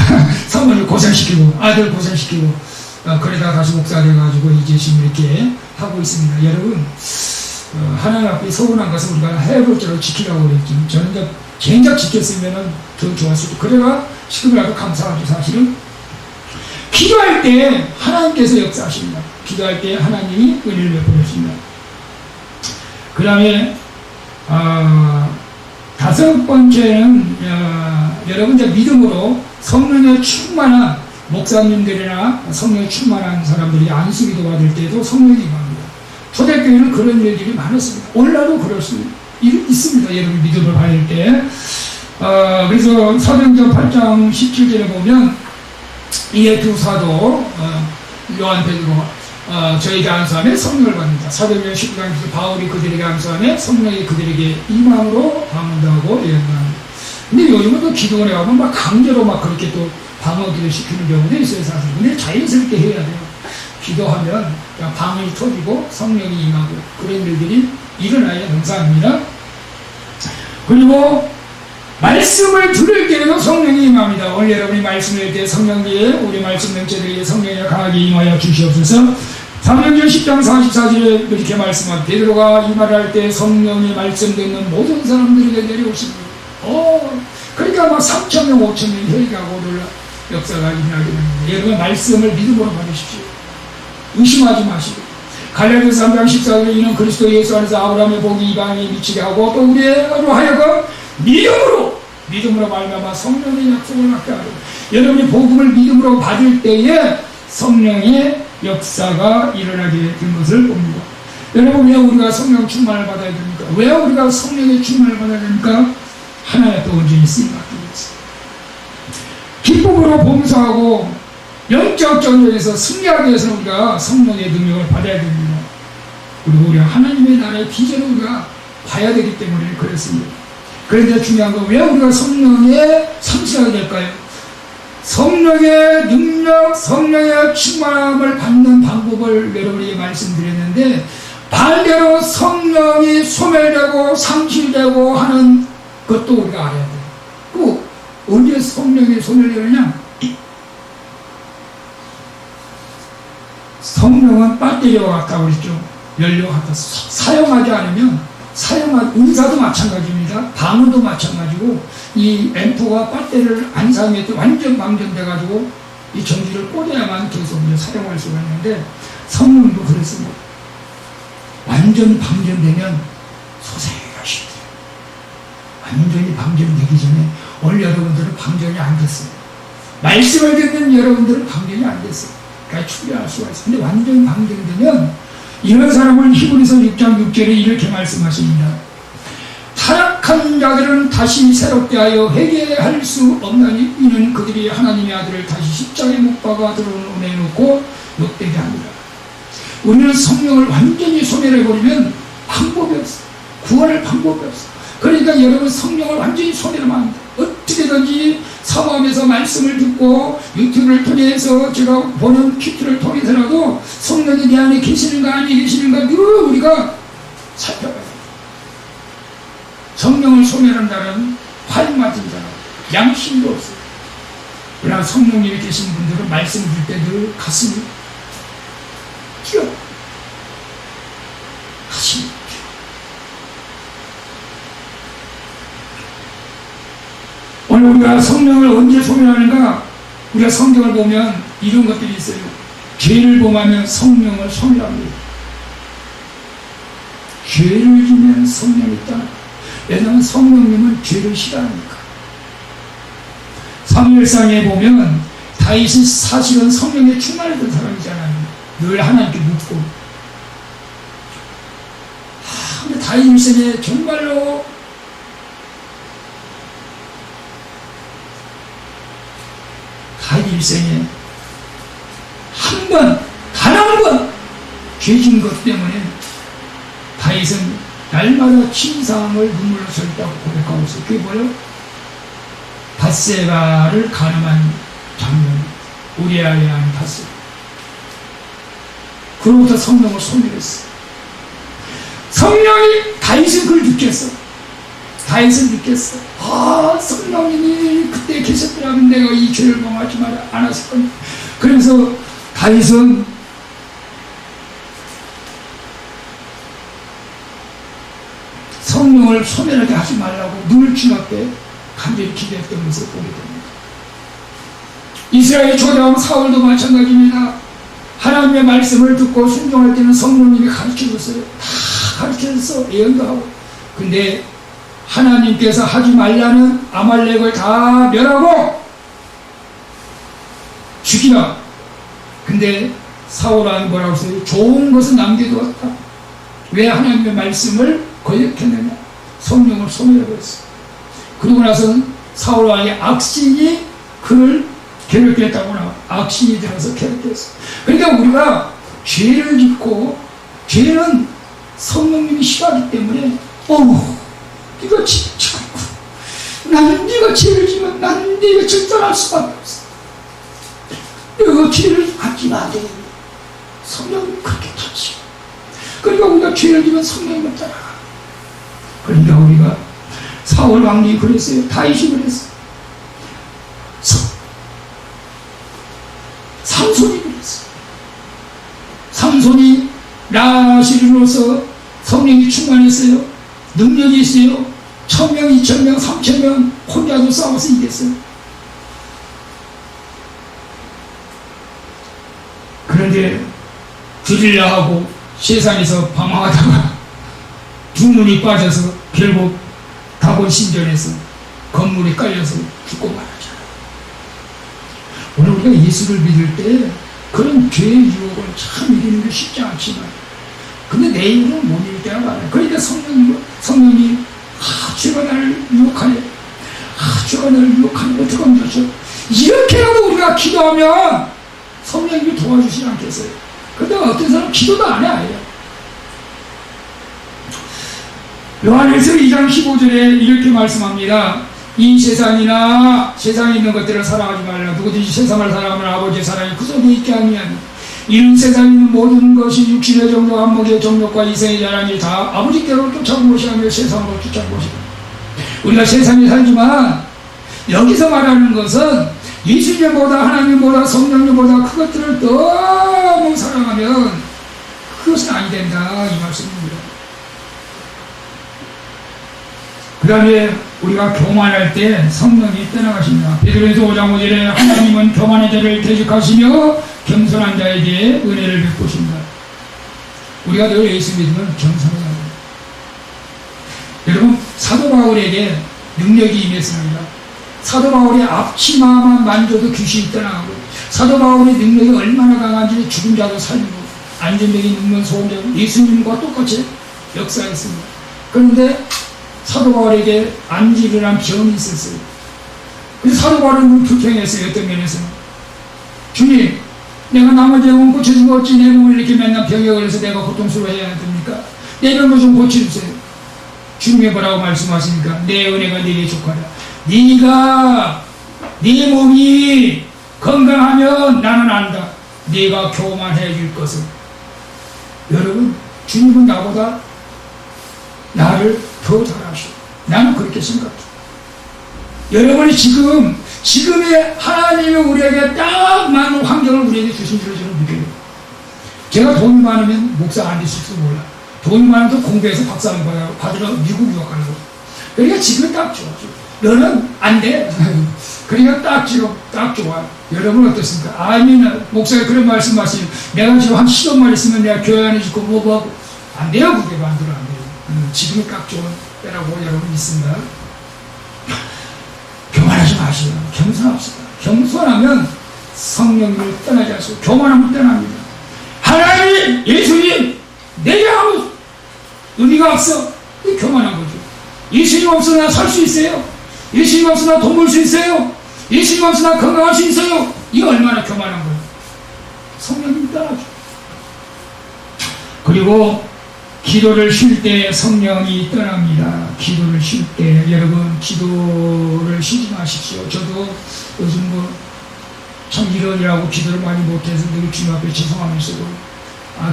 사모님 고생시키고 아들 고생시키고 그러다가 다시 목사 돼가지고 이제 지금 이렇게 하고 있습니다. 여러분 하나님 앞에 서운한 것을 우리가 해볼대로 지키라고 그랬지. 저는 이제 개인적 지켰으면 더 좋았을 때. 그래가 지금이라도 감사하죠. 사실은 기도할 때 하나님께서 역사하십니다. 기도할 때 하나님이 은혜를 베풀으십니다. 그 다음에 다섯 번째는 여러분 이제 믿음으로 성령에 충만한 목사님들이나 성령에 충만한 사람들이 안수기도 받을 때도 성령이 임합니다. 초대교회는 그런 일들이 많았습니다. 오늘날도 그럴 수 있습니다. 여러분 믿음을 받을 때. 그래서 사도행전 8장 17절에 보면 이에 두 사도 요한 베드로 저에게 안수하며 성령을 받는다. 사도행전 19장에서 바울이 그들에게 안수하며 성령이 그들에게 임함으로 방언하고 예언합니다. 근데 요즘은 또 기도원에 가면 막 강제로 막 그렇게 또 방언기도 시키는 경우도 있어요, 사실. 근데 자연스럽게 해야 돼요. 기도하면 방언이 터지고 성령이 임하고 그런 일들이 일어나야 정상입니다. 그리고 말씀을 들을 때에도 성령이 임합니다. 오늘 여러분이 말씀을 할 때 성령기에 우리 말씀 명제들에게 성령이 강하게 임하여 주시옵소서. 사도행전 10장 44절에 이렇게 말씀합니다. 베드로가 이 말을 할 때 성령이 말씀 듣는 모든 사람들에게 내려오십니다. 그러니까 막 3,000명, 5,000명 혈기하고 놀라 역사가 일어나게 됩니다. 여러분 말씀을 믿음으로 받으십시오. 의심하지 마시고. 갈라디아서 3장 14절에 이는 그리스도 예수 안에서 아브라함의 복이 이방인에 미치게 하고 또 우리로 하여금 믿음으로 말미암아 성령의 약속을 받게 하고 여러분이 복음을 믿음으로 받을 때에 성령의 역사가 일어나게 된 것을 봅니다. 여러분 왜 우리가 성령 충만을 받아야 됩니까? 왜 우리가 성령의 충만을 받아야 됩니까? 하나님 또 온전히 쓰임받기 위해서 기쁨으로 봉사하고 영적 전쟁에서 승리하기 위해서 우리가 성령의 능력을 받아야 됩니다. 그리고 우리가 하나님의 나라의 비전을 우리가 봐야 되기 때문에 그렇습니다. 그런데 중요한 건 왜 우리가 성령에 상실하게 될까요? 성령의 능력, 성령의 충만함을 받는 방법을 여러분에게 말씀드렸는데 반대로 성령이 소멸되고 상실되고 하는 것도 우리가 알아야 돼요. 그 언제 성령이 소멸되느냐? 성령은 배터리와 같다고 그랬죠. 연료와 같다. 사용하지 않으면 은사도 마찬가지입니다. 방언도 마찬가지고 이 앰프가 배터리를 안 사용할 때 완전 방전돼가지고 이 전기를 꽂아야만 계속 사용할 수가 있는데 성령도 그렇습니다. 완전 방전되면 소생이가 쉽대요. 완전히 방전되기 전에 오늘 여러분들은 방전이 안 됐어요. 말씀을 듣는 여러분들은 방전이 안 됐어요. 그러니까 출애할 수가 있어요. 근데 완전히 방전되면 이런 사람을 히브리서 6장 6절에 이렇게 말씀하십니다. 타락한 자들은 다시 새롭게 하여 회개할 수 없나니 이는 그들이 하나님의 아들을 다시 십자가에 못 박아 드러내놓고 욕되게 합니다. 우리는 성령을 완전히 소멸해버리면 방법이 없어. 구원할 방법이 없어. 그러니까 여러분 성령을 완전히 소멸하면 안 돼. 어떻게든지 사모하면서 말씀을 듣고 유튜브를 통해서 제가 보는 큐트를 통해서라도 성령이 내 안에 계시는가 아니 계시는가 늘 우리가 살펴봐야 돼. 성령을 소멸한 자는 화인 맞은 자는 양심도 없어요. 그러나 성령님이 계신 분들은 말씀 들 때 늘 가슴이 뛰어. 가슴이 뛰어. 오늘 우리가 성령을 언제 소멸하는가? 우리가 성경을 보면 이런 것들이 있어요. 죄를 범하면 성령을 소멸합니다. 죄를 지면 성령이 떠나. 왜냐하면 성령님은 죄를 싫어하니까. 사무엘상에 보면 다윗은 사실은 성령에 충만했던 사람이잖아요. 늘 하나님께 묻고. 근데 다윗 일생에 정말로 다윗 일생에 한 번, 단 한 번 죄진 것 때문에 다윗은 날마다 침상을 눈물로 절다고 고백하고 있어요. 그게 뭐예요? 밧세바를 가늠한 장면. 우리아의 아내 밧세바. 그로부터 성령을 소멸했어. 성령이 다윗은 그걸 느꼈어. 다윗은 느꼈어. 성령님이 그때 계셨더라면 내가 이 죄를 범하지 않았을 겁니다. 그래서 다윗은 소멸하게 하지 말라고 늘 주 앞에 간절히 기도했던 것을 보게 됩니다. 이스라엘 초대왕 사울도 마찬가지입니다. 하나님의 말씀을 듣고 순종할 때는 성령님이 가르쳐줬어요. 다 가르쳐줬어. 예언도 하고. 근데 하나님께서 하지 말라는 아말렉을 다 멸하고 죽이라. 근데 사울은 뭐라고 했어요? 좋은 것은 남겨두었다. 왜 하나님의 말씀을 거역했느냐? 성령을 소멸해버렸어요. 그러고 나서는 사울 왕의 악신이 그를 괴롭혔다고 나와. 악신이 들어서 괴롭혔어요. 그러니까 우리가 죄를 짓고, 죄는 성령님이 싫어하기 때문에 네가 죄를 짓고 있고, 나는 네가 죄를 지면 나는 네가 절단할 수밖에 없어. 내가 죄를 갖지는 안 되겠네. 성령이 그렇게 tou치. 그러니까 우리가 죄를 지면 성령님을 따라가. 그러니까 우리가 사울 왕이 그랬어요. 다윗이 그랬어요. 삼손이 그랬어요. 삼손이 라시르로서 성령이 충만했어요. 능력이 있어요. 1000명, 2000명, 3000명 혼자도 싸워서 이겼어요. 그런데 드릴라하고 세상에서 방황하다가 주문이 빠져서 결국 다곤 신전에서 건물에 깔려서 죽고 말았잖아요. 오늘 우리가 예수를 믿을 때 그런 죄의 유혹을 참 이기는 게 쉽지 않지만, 근데 내 힘으로는 못 이길 때가 많아요. 그러니까 성령이 죄가 나를 유혹하네. 죄가 나를 유혹하네. 어떻게 하면 좋죠? 이렇게라도 우리가 기도하면 성령님이 도와주시지 않겠어요? 그런데 어떤 사람은 기도도 안 해, 아예. 요한일서 2장 15절에 이렇게 말씀합니다. 이 세상이나 세상에 있는 것들을 사랑하지 말라. 누구든지 세상을 사랑하면 아버지의 사랑이 그 속에 있게 하면, 이는 세상에 있는 모든 것이 육신의 정욕, 안목의 정욕과 이생의 자랑이 다 아버지께로 쫓아온 것이 아니라 세상으로 쫓아온 것이다. 우리가 세상에 살지만 여기서 말하는 것은 예수님보다 하나님보다 성령님보다 그것들을 너무 사랑하면 그것은 아니 된다, 이 말씀입니다. 그 다음에 우리가 교만할 때 성령이 떠나가십니다. 베드로전서 5장 5절에 하나님은 교만한 자를 대적하시며 겸손한 자에게 은혜를 베푸신다. 우리가 늘 예수 믿으면 겸손해야 합니다. 여러분, 사도 바울에게 능력이 임했습니다. 사도 바울의 앞치마만 만져도 귀신이 떠나가고, 사도 바울의 능력이 얼마나 강한지 죽은 자도 살리고, 안전병이 눕는 소원자도 예수님과 똑같이 역사했습니다. 그런데 사도 바울에게 안지르란 병이 있었어요. 그래서 사도 바울은 불평했어요. 어떤 면에서는, 주님, 내가 남의 병은 고쳐주고 어찌 내 몸을 이렇게 맨날 병에 걸려서 내가 고통스러워해야 됩니까? 내 병을 좀 고쳐주세요. 주님이 뭐라고 말씀하십니까? 내 은혜가 네게 족하라. 네가 네 몸이 건강하면 나는 안다. 네가 교만해질 것을. 여러분, 주님은 나보다 나를 더 잘하시오. 나는 그렇게 생각해요. 여러분이 지금의 하나님이 우리에게 딱 맞는 환경을 우리에게 주신 줄로 저는 믿어요. 제가 돈이 많으면 목사 안 됐을지도 몰라. 돈이 많아도 공부해서 박사를 받으러 미국 유학하는 거. 그러니까 지금 딱 좋아. 너는 안 돼. 그러니까 딱 좋아. 여러분 어떻습니까? 아니면 목사가 그런 말씀하시면, 내가 지금 한 10원만 있으면 내가 교회 안에 짓고 뭐하고. 안 돼요. 그게 만들어 안 돼요. 지금이 딱 좋은 때라고 여러분 믿습니다. 교만하지 마시오. 겸손합시다. 겸손하면 성령님을 떠나지 않고 교만하면 떠납니다. 하나님, 예수님, 내게 아무 의미가 없어. 이게 교만한 거죠. 예수님 없으나 나 살 수 있어요? 예수님 없으나 나 돈 벌 수 있어요? 예수님 없으나 나 건강할 수 있어요? 이거 얼마나 교만한 거예요. 성령님 떠나죠. 그리고 기도를 쉴 때 성령이 떠납니다. 기도를 쉴 때 여러분, 기도를 쉬지 마십시오. 저도 요즘 참 이러느라고 기도를 많이 못해서 늘 주님 앞에 죄송하면서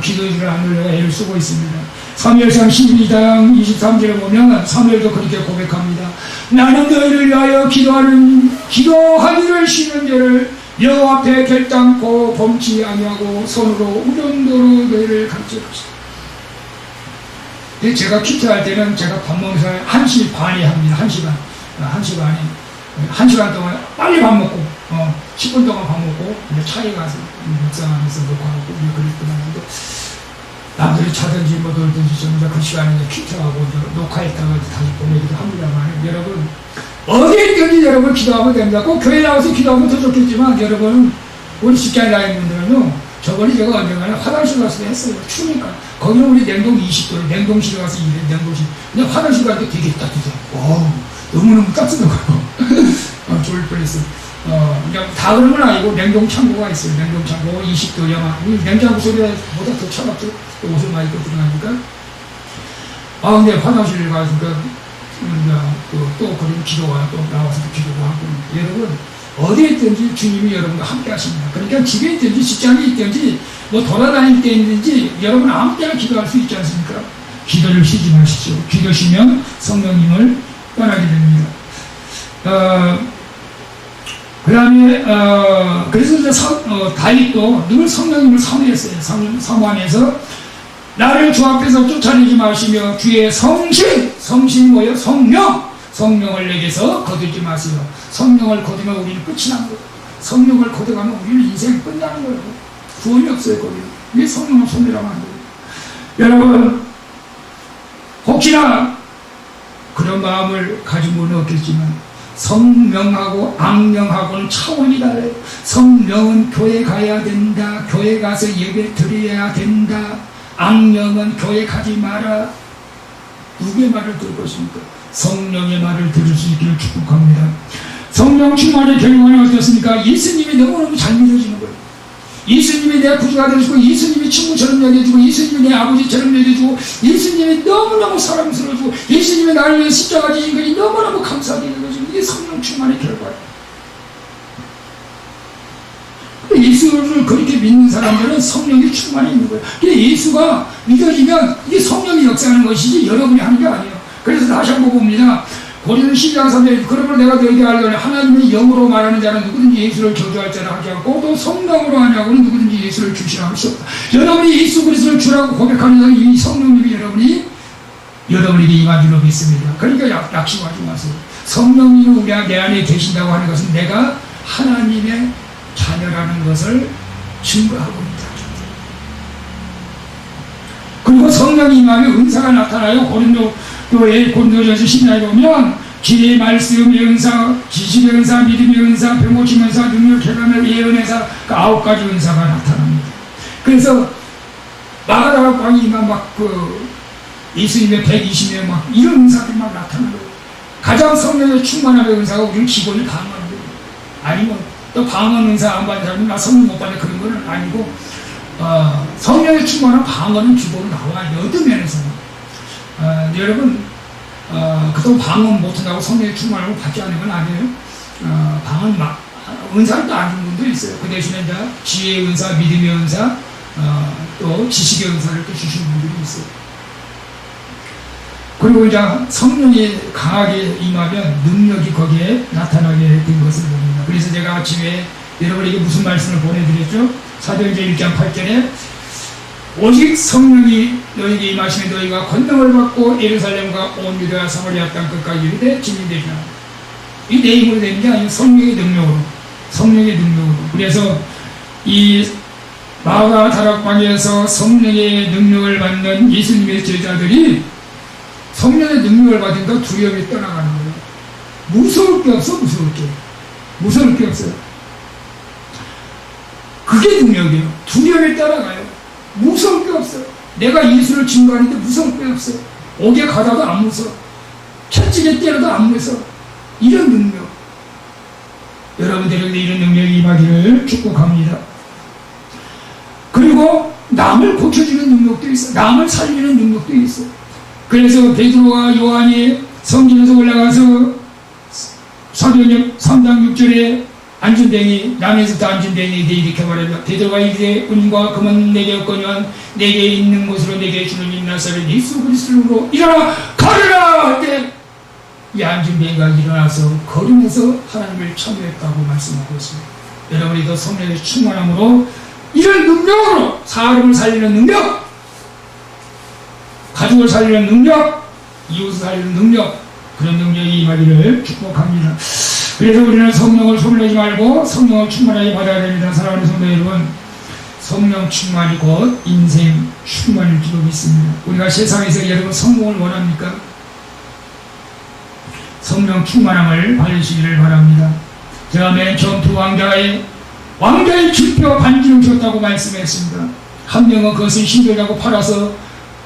기도를 안 하려고 애를 쓰고 있습니다. 사무엘상 12장 23절에 보면 사무엘도 그렇게 고백합니다. 나는 너희를 위하여 기도하기를 쉬는 죄를 여호와 앞에 결단코 범치 아니하고 손으로 우정도로 너희를 가르쳐 주시오. 근데 제가 큐트할 때는 제가 밥 먹는 시간 1시 반에 합니다. 1시 반. 1시 반에. 1시간 동안 빨리 밥 먹고, 10분 동안 밥 먹고, 이제 차에 가서 묵상하면서 녹화하고, 그랬더니, 남들이 자든지 뭐 돌든지 좀 그 시간에 큐트하고, 녹화했다가 다시 보내기도 합니다만, 여러분, 어디에 있든지 여러분 기도하면 됩니다. 꼭 교회 나와서 기도하면 더 좋겠지만, 여러분, 우리 직장 다니는 분들은요, 저번에 제가 언젠가는 화장실 가서 했어요. 추우니까. 거기는 우리 냉동 20도로 냉동실에 가서 일해, 냉동실. 근데 화장실 갈 때 되게 따뜻해. 너무너무 따뜻하고. 좋을 뻔했어. 다 그런 건 아니고, 냉동 창고가 있어요. 냉동 창고 20도 영하. 냉장고 소리보다 더 차갑죠. 옷을 많이 입고 들어가니까. 근데 화장실 가니까, 또 그런 기도가 또 나와서 기도가 하고. 여러분, 어디에 있든지 주님이 여러분과 함께 하십니다. 그러니까 집에 있든지 직장에 있든지 뭐 돌아다닐 때 있든지 여러분 아무 때나 기도할 수 있지 않습니까? 기도를 쉬지 마십시오. 기도 쉬면 성령님을 떠나게 됩니다. 그 다음에 그래서 이제 다윗도 늘 성령님을 사모했어요. 사모하면서 나를 주 앞에서 쫓아내지 마시며 주의 성신 뭐예요? 성령을 내게서 거두지 마세요. 성령을 거두면 우리는 끝이 난 거예요. 성령을 거둬가면 우리는 인생이 끝나는 거예요. 구원이 없어요, 거기는. 왜 성령을 손대라면 안 돼요? 여러분, 혹시나 그런 마음을 가진 분은 없겠지만, 성령하고 악령하고는 차원이 달라요. 성령은 교회 가야 된다. 교회 가서 예배 드려야 된다. 악령은 교회 가지 마라. 누구의 말을 들을 것입니까? 성령의 말을 들을 수 있기를 축복합니다. 성령 충만의 결과는 어떻습니까? 예수님이 너무너무 잘 믿어지는 거예요. 예수님이 내 구주가 되어주고, 예수님이 친구처럼 여겨주고, 예수님이 내 아버지처럼 여겨주고, 예수님이 너무너무 사랑스러워주고, 예수님이 나를 위해 십자가 지신 것이 너무너무 감사하게 여겨지고, 이게 성령 충만의 결과예요. 예수를 그렇게 믿는 사람들은 성령이 충만해 있는 거예요. 예수가 믿어지면 이게 성령이 역사하는 것이지 여러분이 하는 게 아니에요. 그래서 다시 한번 봅니다. 고린도 12장 3절 그러므로 내가 너에게 알거니 하나님의 영으로 말하는 자는 누구든지 예수를 저주할 자라 하지 않고 또 성령으로 하냐고는 누구든지 예수를 주시라고 수 없다. 여러분이 예수 그리스도를 주라고 고백하는 자는 이 성령님이 여러분에게 임한 줄로 믿습니다. 그러니까 약심하지 마세요. 성령님이 내 안에 계신다고 하는 것은 내가 하나님의 자녀라는 것을 증거하고 있다. 그리고 성령이 임하면 은사가 나타나요. 고린도전서 10장에 보면 지혜의 말씀의 은사, 지식의 은사, 믿음의 은사, 병고침 은사, 능력, 해감의 예언의 은사, 그 9가지 은사가 나타납니다. 그래서 마가다락 광이 예수님의 120명 이런 은사들이 나타나는 거예요. 가장 성령의 충만함의 은사가 우리는 기본을 강화하는 거예요. 아니면 또 방언 은사 안 받는 사람은 나 성령 못 받는 그런 건 아니고, 성령의 충만한 방언은 기본으로 나와요. 어떤 면에서는. 여러분, 그동안 방언 못한다고 성령의 충만함을 받지 않는 건 아니에요. 방언 은사를 또 안 주는 분도 있어요. 그 대신에 이제 지혜의 은사, 믿음의 은사, 또 지식의 은사를 또 주시는 분들이 있어요. 그리고 이제 성령이 강하게 임하면 능력이 거기에 나타나게 된 것을 봅니다. 그래서 제가 아침에 여러분에게 무슨 말씀을 보내드렸죠? 사도행전 1장 8절에 오직 성령이 너희에게 임하시면 너희가 권능을 받고 예루살렘과 온 유대와 사마리아 땅 끝까지 이르되 증인이 되리라. 이 내 힘으로 되는 게 아니라 성령의 능력으로. 그래서 이 마가 다락방에서 성령의 능력을 받는 예수님의 제자들이 성령의 능력을 받으니까 두려움이 떠나가는 거예요. 무서울 게 없어. 무서울 게 없어요. 그게 능력이에요. 두려움이 떠나가요. 무서울 게 없어요. 내가 예수를 증거하는데 무서울 게 없어요. 옥에 가다도 안 무서워. 채찍에 때려도 안 무서워. 이런 능력. 여러분들에게 이런 능력이 임하기를 축복합니다. 그리고 남을 고쳐주는 능력도 있어요. 남을 살리는 능력도 있어요. 그래서 베드로와 요한이 성전에서 올라가서 사도행전 3장 6절에 안진뱅이 남에서부터 안진뱅이에게 이렇게 말합니다. 베드로가 이르되 은과 금은 내게 없거니와 내게 있는 곳으로 내게 주는 나사렛 예수 그리스도로 일어나 걸으라 할 때 이 안진뱅이가 일어나서 걸으면서 하나님을 참여했다고 말씀하고 있습니다. 여러분이도 성령의 충만함으로 이런 능력으로 사람을 살리는 능력, 가족을 살리는 능력, 이웃을 살리는 능력, 그런 능력이 임하기를 축복합니다. 그래서 우리는 성령을 소멸하지 말고 성령을 충만하게 받아야 됩니다. 사랑하는 성도 여러분, 성령 충만이 곧 인생 충만일 줄로 믿습니다. 우리가 세상에서 여러분 성공을 원합니까? 성령 충만함을 받으시기를 바랍니다. 제가 맨 처음 두 왕자의 질표 반지를 줬다고 말씀했습니다. 한 명은 그것을 힘들다고 팔아서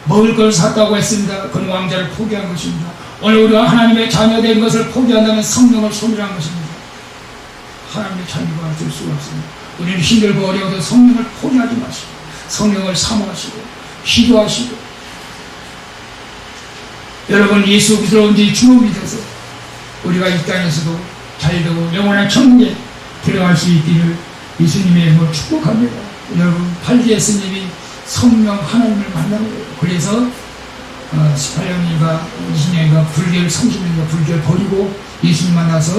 먹을 걸 샀다고 했습니다. 그는 왕자를 포기한 것입니다. 오늘 우리가 하나님의 자녀된 것을 포기한다면 성령을 소멸한 것입니다. 하나님의 자녀가 될 수가 없습니다. 우리는 힘들고 어려워도 성령을 포기하지 마시고 성령을 사모하시고 기도하시고, 여러분 예수 그리스도로 온전히 주로 믿어서 우리가 이 땅에서도 잘되고 영원한 천국에 들어갈 수 있기를 예수님의 이름으로 축복합니다. 여러분 8기 예수님이 성령 하나님을 만나는 거예요. 그래서 18년인가 20년인가 불교를 30년인가 불교를 버리고 예수님 만나서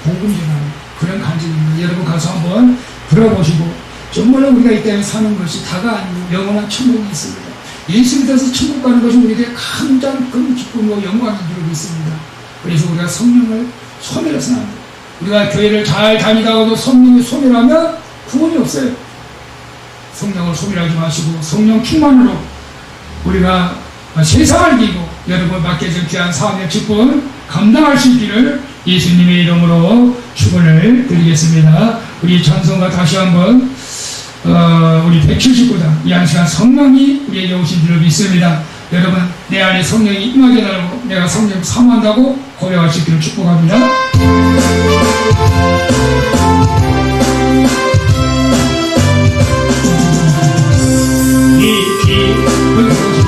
복음 전하는 그런 간증입니다. 여러분 가서 한번 들어보시고, 정말 우리가 이 땅에 사는 것이 다가 아니고 영원한 천국이 있습니다. 예수 믿어서 천국 가는 것이 우리에게 가장 큰 기쁨과 영광인 줄 믿습니다. 그래서 우리가 성령을 소멸해서는 안 돼요. 우리가 교회를 잘 다니다가도 성령을 소멸하면 구원이 없어요. 성령을 소멸하지 마시고 성령 충만으로 우리가 세상을 이기고 여러분 맡겨진 귀한 사업의 직분 감당할 수 있기를 예수님의 이름으로 축원을 드리겠습니다. 우리 찬송가 다시 한번 우리 179장 이 한 시간 성령이 우리에게 오신 줄을 믿습니다. 여러분 내 안에 성령이 임하게 달고 내가 성령을 사모한다고 고백할 수 있기를 축복합니다. 이 기쁜 소식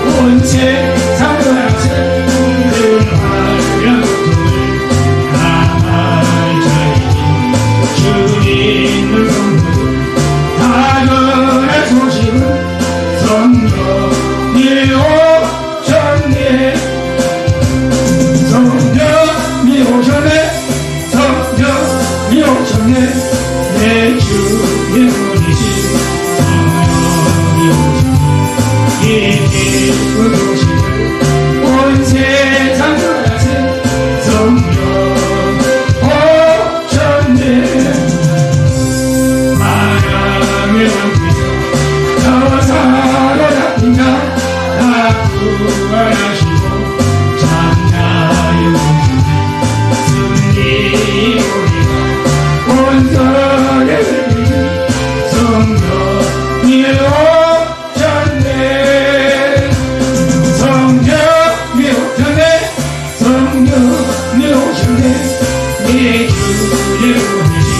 온 세상을 앞세운 화려함을 다할 자에게 주님을 섬기는 당연한 소식은 성령이 오셨네. 성령이 오셨네. 성령이 오셨네. 내 주의 분이신 성령이 오셨네. 이 기쁜 소식을 온 세상 전하세. 성령 오셨네. 마랑의 왕께서 저 사로잡힌 자 다 구원하시고 장자의 승리 우리가 온전히 들리는 성령이 오셨네. 성령이 오셨네. 성령이 오셨네. 내 주의 분이신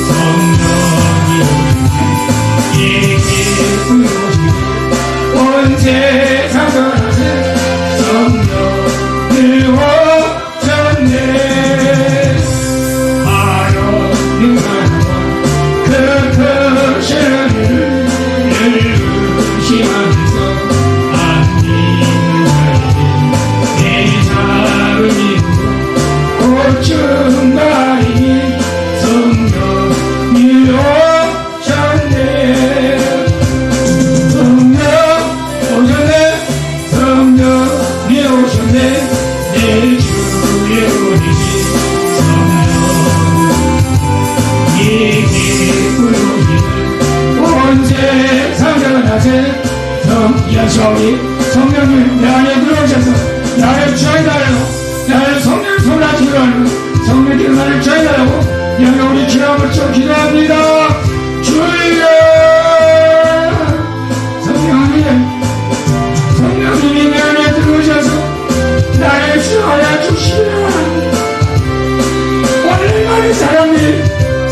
성령이 오셨네. 이 기쁜 소식을 온 세상 전하세. 성령이 오셨네. 하나님 사랑과 그 크신 은혜를 의심하면서 안 믿는 자에게 내 작은 이고 고충 가리니 성령이 오셨네. 성령이 오셨네. 내 주의 분이신 성령. 이 기쁜 소식을 온 세상 전하세. 성령이 성령님 내 안에 들어오셔서 나를 주의하여 나를 성령 소리하시기로 하는 성령님 나를 주의하라고 여기 우리 기도함을 좀 기도합니다. 주여 성령님이 내 안에 들어오셔서 나를 주하여 주시기를 원합니다. 오늘만의 사람이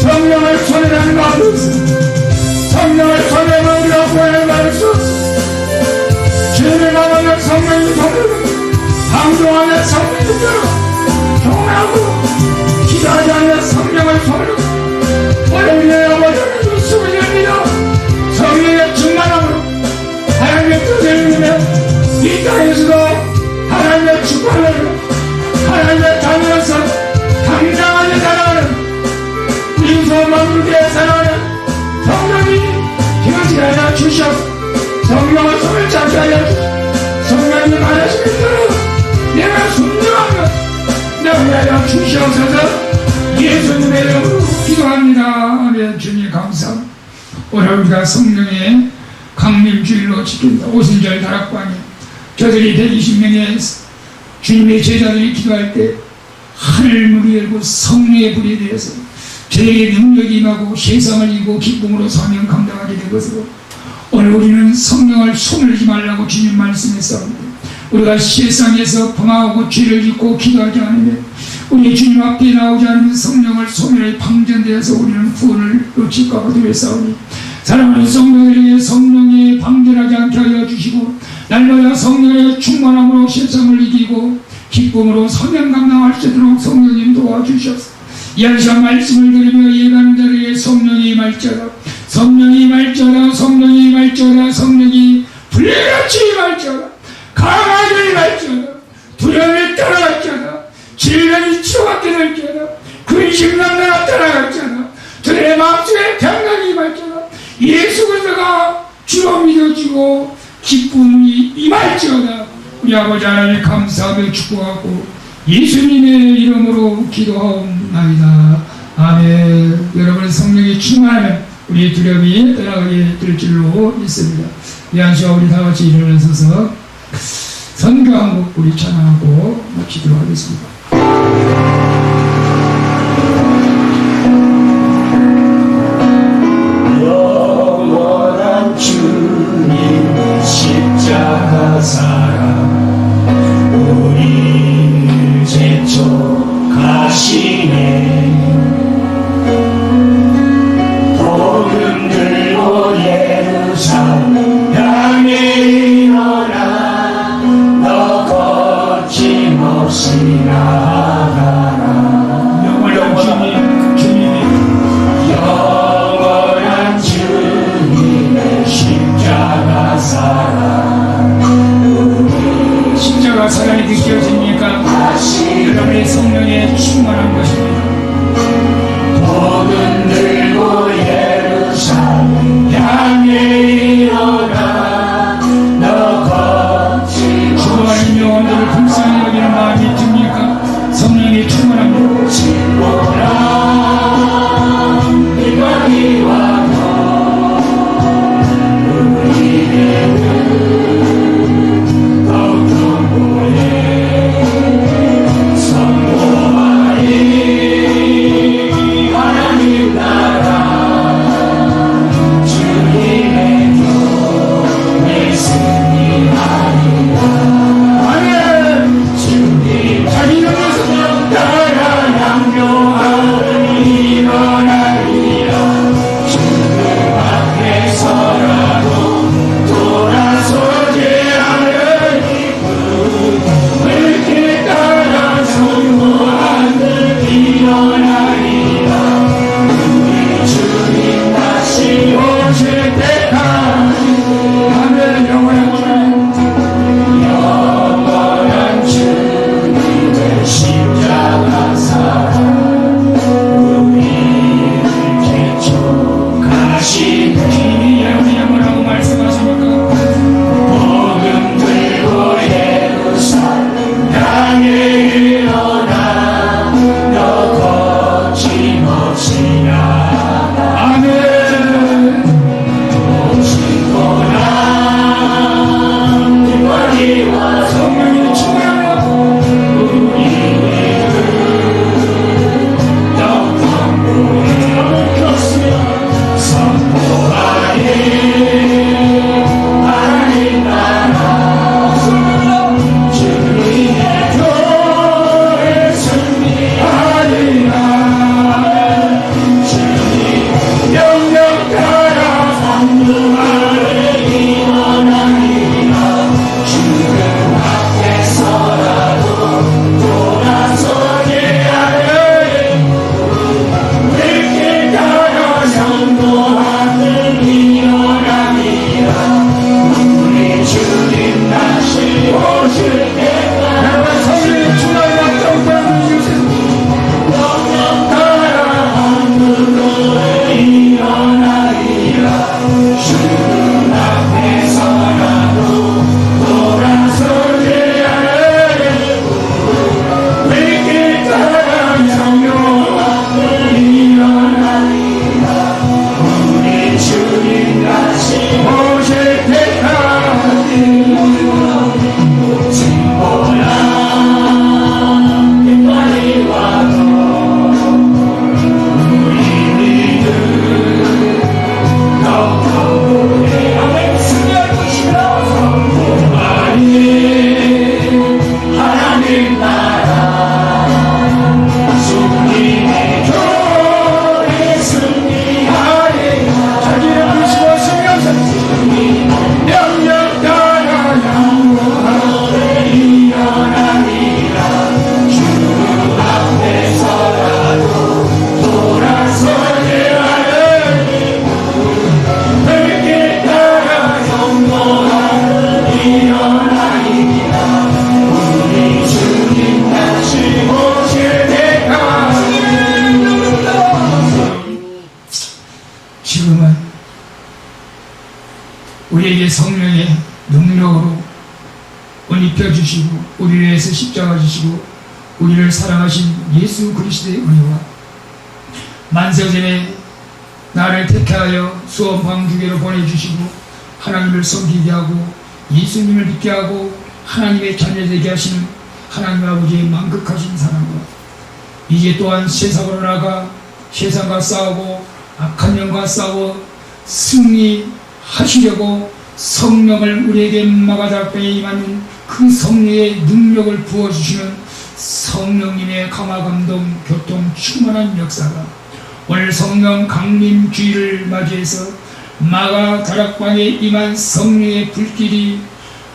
성령을 소멸하는 마음이 없습니다. 성령을 소멸하면 우리가 구원을 받을 수 없습니다. 죄를 당하면 성령이 소멸하고 방종하면 성령이 들어 경하고 기도하지 않으면 성령을 소멸하고 오늘 위에 아버지를 주시고 됩니다. 성령의 충만함으로 하나님의 뜻을 이루며 이 땅에서도 하나님의 축복을 하나님의 자녀로서 당당하게 살아가는 인소만물교에 살아가는 성령이 기어지게 하여 주시옵소서. 성령을 손을 잡게 하여 주시옵소서. 하나님 말하시는 대로 내가 순종하며 나를 위하여 주시옵소서. 예수님의 이름으로 기도합니다. 아멘. 주님 감사합니다. 오늘 우리가 성령의 강림주일로 지킨다. 오순절 다락방에 저들이 120명의 주님의 제자들이 기도할 때 하늘문이 열고 성령의 불이 되어서 저에게 능력이 임하고 세상을 이기고 기쁨으로 사명 감당하게 된 것으로 오늘 우리는 성령을 소멸하지 말라고 주님 말씀했사옵니다. 우리가 세상에서 범하고 죄를 짓고 기도하지 않으면 우리 주님 앞에 나오지 않으면 성령을 소멸해 방전되어서 우리는 구원을 놓칠까 봐 두려워싸우니 사랑하는 성도들에게 성령에 방전하지 않게 하여 주시고 날마다 성령의 충만함으로 세상을 이기고 기쁨으로 사명 감당할 수 있도록 성령님 도와주셔서 이 한 시간 말씀을 들으며 예배하는 자들에게 성령이 임할지어다. 성령이 임할지어다. 성령이 임할지어다. 성령이 불같이 임할지어다. 강하게 임할지어다. 두려움이 떠나갈지어다. 질병이 치료받게 될지어다. 근심난다가 떠나갈지어다. 저들의 마음속에 평강이 임할지어다. 예수 그리스도가 주로 믿어지고 기쁨이 임할지어다. 우리 아버지 하나님 감사하며 축복하고 예수님의 이름으로 기도하옵나이다. 아멘. 여러분의 성령이 충만하면 우리의 두려움이 떠나가게 될 줄로 믿습니다. 이 한 시간 우리 다같이 일어나서서 선교 한 곡 우리 찬양하고 마치도록 하겠습니다. 영원한 주님 십자가 사랑 우리를 제촉하시네. 복음 들고 예루살렘 향해 일어나 너 거침없이 나아가라. 영원한 주님, 영원한 주님의 십자가 사랑 십자가 사랑이 느껴집니까? 여러분의 성령에 충만한 것입니다. 복음 들고 예루살렘 향해 일어나 너 거침없이 주와의 영혼들을 불쌍히 여기는 마음이 듭니까? 성령이 충만합니다. 진보라 네가 이와 주님 앞에 서라도 돌아서지 지금은 우리에게 성령의 능력으로 옷 입혀주시고 우리를 위해서 십자가 지시고 우리를 사랑하신 예수 그리스도의 은혜와 만세전에 나를 택하여 수원 방주교로 보내주시고 하나님을 섬기게 하고 예수님을 믿게 하고 하나님의 자녀되게 하시는 하나님 아버지의 만극하신 사랑과 이제 또한 세상으로 나가 세상과 싸우고 악한 영과 싸워 승리하시려고 성령을 우리에게 마가다락방에 임하는 그 성령의 능력을 부어주시는 성령님의 감화감동 교통 충만한 역사가 오늘 성령 강림 주일을 맞이해서 마가다락방에 임한 성령의 불길이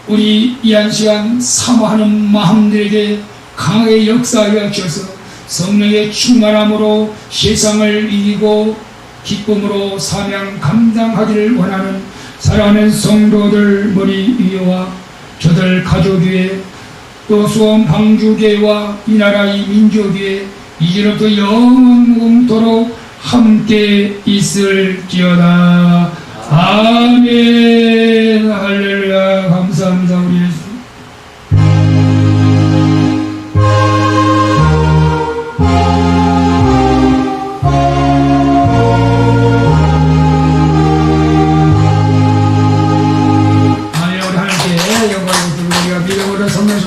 우리 이 한 시간 사모하는 마음들에게 강하게 역사하여 주셔서 성령의 충만함으로 세상을 이기고 기쁨으로 사명 감당하기를 원하는 사랑하는 성도들 머리 위와 저들 가족 위에 또 수원 방주교회와 이 나라 이 민족 위에 이제로부터 영원토록 함께 있을지어다. 아멘. 할렐루야. 감사합니다. 우리 예수.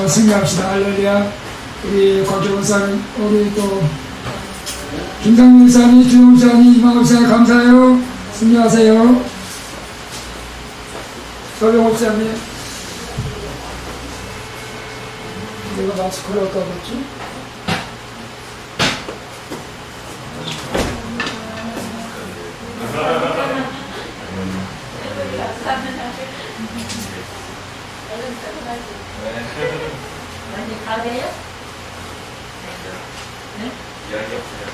승리합시다. 할렐루야. 우리 곽경 목사님, 우리 또 김상민 목사님, 주영 목사님, 이만 목사님 감사해요. 승리하세요. 서경 목사님. 내가 마스크를 어디다 뒀지? 완전 가게요? 네? 이야기 없어요.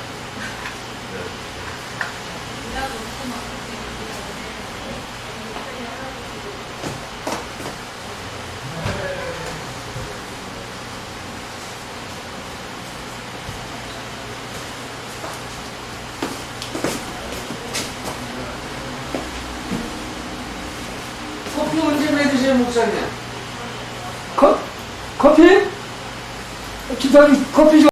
커피 언제 내드세요, 목사님? 커피? 기사님 커피 좀